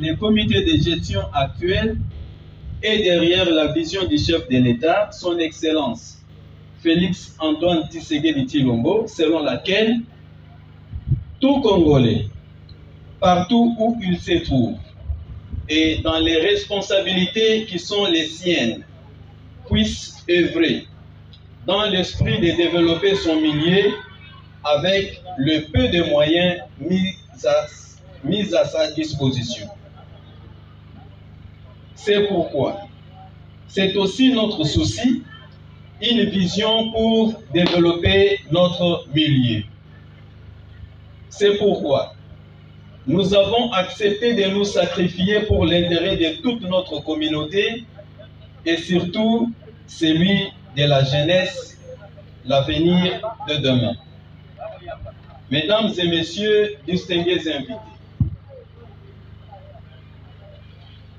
le comité de gestion actuel est derrière la vision du chef de l'État, son Excellence Félix Antoine Tshisekedi Tshilombo, selon laquelle tout Congolais, partout où il se trouve, et dans les responsabilités qui sont les siennes, puisse œuvrer dans l'esprit de développer son milieu avec le peu de moyens mis à sa disposition. C'est pourquoi c'est aussi notre souci, une vision pour développer notre milieu. C'est pourquoi nous avons accepté de nous sacrifier pour l'intérêt de toute notre communauté et surtout celui de la jeunesse, l'avenir de demain. Mesdames et messieurs, distingués invités,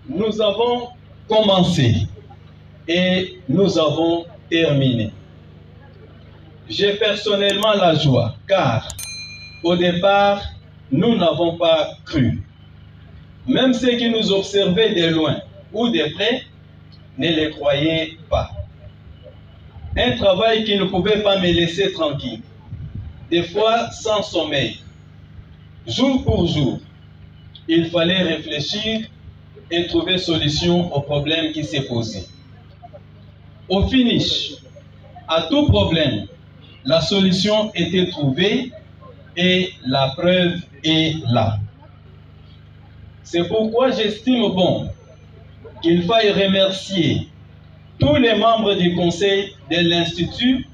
nous avons commencé et nous avons terminé. J'ai personnellement la joie car au départ, nous n'avons pas cru. Même ceux qui nous observaient de loin ou de près ne les croyaient pas. Un travail qui ne pouvait pas me laisser tranquille, des fois sans sommeil. Jour pour jour, il fallait réfléchir et trouver solution aux problèmes qui s'est posé. Au finish, à tout problème, la solution était trouvée et la preuve est là. C'est pourquoi j'estime bon qu'il faille remercier tous les membres du conseil de l'Institut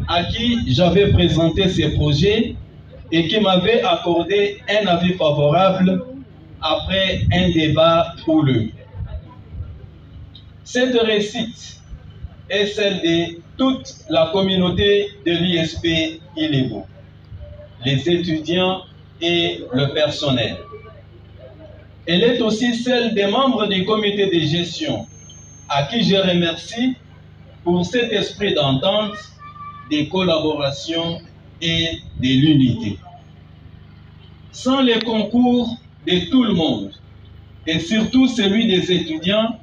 à qui j'avais présenté ces projets et qui m'avaient accordé un avis favorable après un débat houleux. Cette réussite est celle de toute la communauté de l'ISP Ilebo, les étudiants et le personnel. Elle est aussi celle des membres du comité de gestion à qui je remercie pour cet esprit d'entente, de collaboration et de l'unité. Sans le concours de tout le monde et surtout celui des étudiants,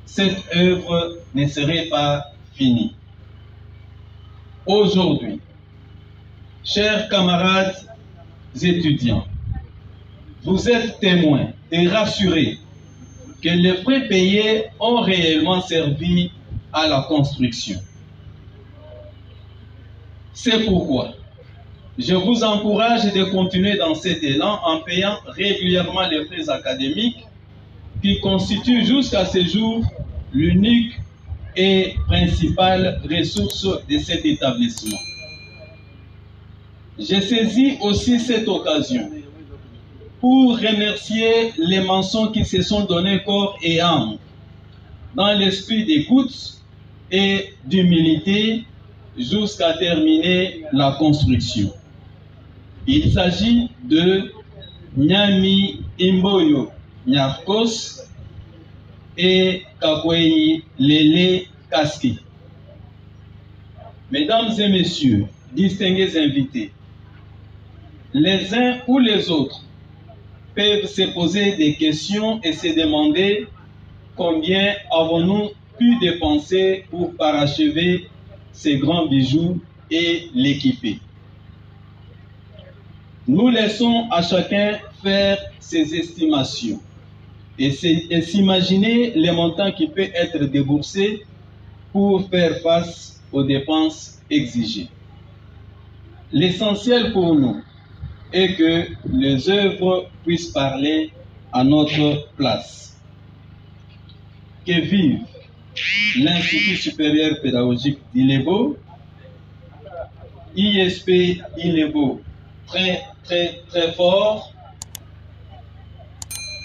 cette œuvre ne serait pas finie. Aujourd'hui, chers camarades étudiants, vous êtes témoins et rassurés que les frais payés ont réellement servi à la construction. C'est pourquoi je vous encourage de continuer dans cet élan en payant régulièrement les frais académiques qui constituent jusqu'à ce jour l'unique et principale ressource de cet établissement. J'ai saisi aussi cette occasion pour remercier les mentions qui se sont données corps et âme dans l'esprit d'écoute et d'humilité jusqu'à terminer la construction. Il s'agit de Nyami Imboyo Nyarkos et Kakwei Lele Kaski. Mesdames et messieurs, distingués invités, les uns ou les autres peuvent se poser des questions et se demander combien avons-nous pu dépenser pour parachever ces grands bijoux et l'équiper. Nous laissons à chacun faire ses estimations et s'imaginer les montants qui peuvent être déboursés pour faire face aux dépenses exigées. L'essentiel pour nous est que les œuvres puissent parler à notre place. Que vive l'Institut supérieur pédagogique d'Ilebo, ISP Ilebo, très fort.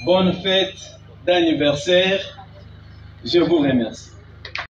Bonne fête d'anniversaire. Je vous remercie.